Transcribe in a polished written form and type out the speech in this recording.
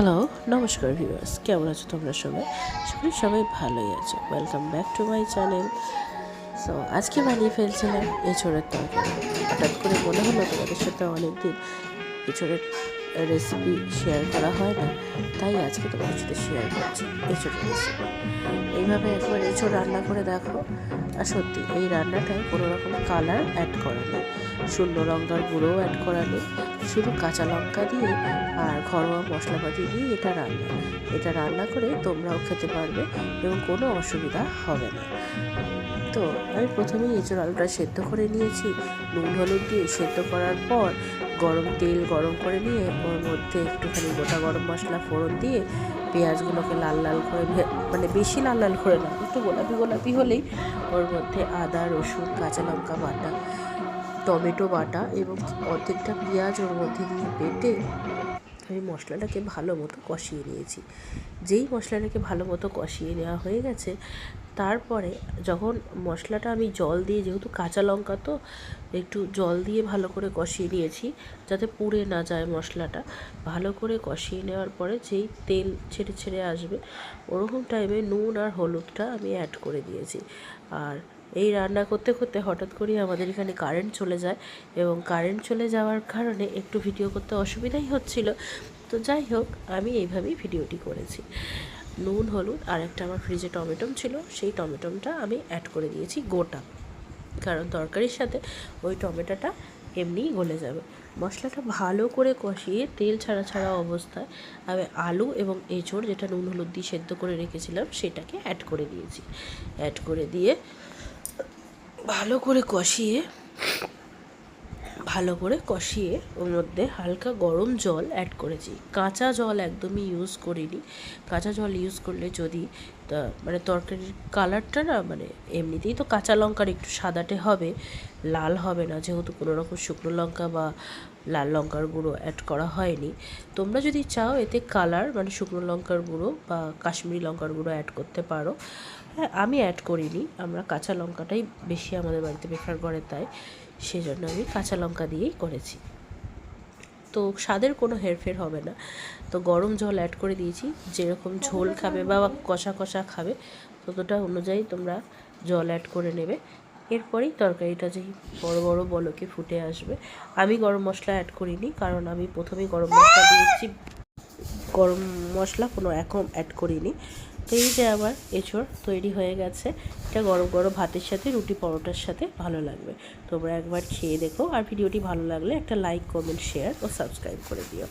Hello, নমস্কার viewers, কেমন আছো তোমরা সবাই? সবাই ভালোই আছো। Welcome back to my channel. So আজকে বানিয়ে ফেলছিলাম এঁচোড়ের তরকারি। হঠাৎ করে মনে হলো তোমাদের সাথে অনেকদিন এঁচোড়ের রেসিপি শেয়ার করা হয় না, তাই আজকে তোমাদের সাথে শেয়ার করছি এঁচোড়ের রেসিপি। এইভাবে একবার এঁচোড় রান্না করে দেখো। আর সত্যি এই রান্নাটায় কোনো রকম কালার অ্যাড করা নেই, শুকনো লঙ্কার গুঁড়োও অ্যাড করা নেই, শুধু কাঁচা লঙ্কা দিয়ে আর ঘরোয়া মশলাপাতি দিয়ে এটা রান্না করে তোমরাও খেতে পারবে এবং কোনো অসুবিধা হবে না। তো আমি প্রথমেই এঁচোড় আলুটা সেদ্ধ করে নিয়েছি, নুন হলুদ দিয়ে সেদ্ধ করার পর গরম তেল গরম করে নিয়ে ওর মধ্যে একটুখানি গোটা গরম মশলা ফোড়ন দিয়ে পেঁয়াজগুলোকে লাল লাল করে মানে বেশি লাল লাল করে না, একটু গোলাপি গোলাপি হলেই ওর মধ্যে আদা রসুন কাঁচা লঙ্কা বাটা, টমেটো বাটা এবং অর্ধেকটা পেঁয়াজ ওর মধ্যে দিয়ে বেটে আমি মশলাটাকে ভালো মতো কষিয়ে নিয়েছি। যেই মশলাটাকে ভালো মতো কষিয়ে নেওয়া হয়ে গেছে, তারপরে যখন মশলাটা আমি জল দিয়ে, যেহেতু কাঁচা লঙ্কা তো একটু জল দিয়ে ভালো করে কষিয়ে নিয়েছি যাতে পুড়ে না যায় মশলাটা। ভালো করে কষিয়ে নেওয়ার পরে যেই তেল ছেড়ে ছেড়ে আসবে ওরকম টাইমে নুন আর হলুদটা আমি অ্যাড করে দিয়েছি। আর এই রান্না করতে করতে হঠাৎ করেই আমাদের এখানে কারেন্ট চলে যায় এবং কারেন্ট চলে যাওয়ার কারণে একটু ভিডিও করতে অসুবিধাই হচ্ছিল। তো যাই হোক, আমি এইভাবেই ভিডিওটি করেছি। নুন হলুদ আর একটা আমার ফ্রিজে টমেটম ছিল, সেই টমেটমটা আমি অ্যাড করে দিয়েছি গোটা, কারণ তরকারির সাথে ওই টমেটোটা এমনিই গলে যাবে। মশলাটা ভালো করে কষিয়ে তেল ছাড়া ছাড়া অবস্থায় আমি আলু এবং এঁচোড় যেটা নুন হলুদ দিয়ে সেদ্ধ করে রেখেছিলাম সেটাকে অ্যাড করে দিয়েছি। অ্যাড করে দিয়ে ভালো করে কষিয়ে ওর মধ্যে হালকা গরম জল অ্যাড করেছি। কাঁচা জল একদমই ইউজ করিনি। কাঁচা জল ইউজ করলে যদি মানে তরকারির কালারটা না, মানে এমনিতেই তো কাঁচা লঙ্কার একটু সাদাটে হবে, লাল হবে না, যেহেতু কোনো রকম শুকনো লঙ্কা বা লাল লঙ্কার গুঁড়ো অ্যাড করা হয়নি। তোমরা যদি চাও এতে কালার মানে শুকনো লঙ্কার গুঁড়ো বা কাশ্মীরি লঙ্কার গুঁড়ো অ্যাড করতে পারো। হ্যাঁ, আমি অ্যাড করিনি, আমরা কাঁচা লঙ্কাটাই বেশি আমাদের বাড়িতে প্রেফার করে, তাই সেজন্য আমি কাঁচা লঙ্কা দিয়েই করেছি। তো স্বাদের কোনো হেরফের হবে না। তো গরম জল অ্যাড করে দিয়েছি, যেরকম ঝোল খাবে বা কষা কষা খাবে ততটা অনুযায়ী তোমরা জল অ্যাড করে নেবে। এরপরেই তরকারিটা যেই বড় বড় বলকে ফুটে আসবে, আমি গরম মশলা অ্যাড করিনি, কারণ আমি প্রথমেই গরম মশলা দিয়েছি, গরম মশলা কোনো এখন অ্যাড করিনি। তো এই যে আমার এঁচোড় তৈরি হয়ে গেছে। এটা গরম গরম ভাতের সাথে রুটি পরোটার সাথে ভালো লাগবে। তোমরা একবার খেয়ে দেখো, আর ভিডিওটি ভালো লাগলে একটা লাইক কমেন্ট শেয়ার ও সাবস্ক্রাইব করে দিও।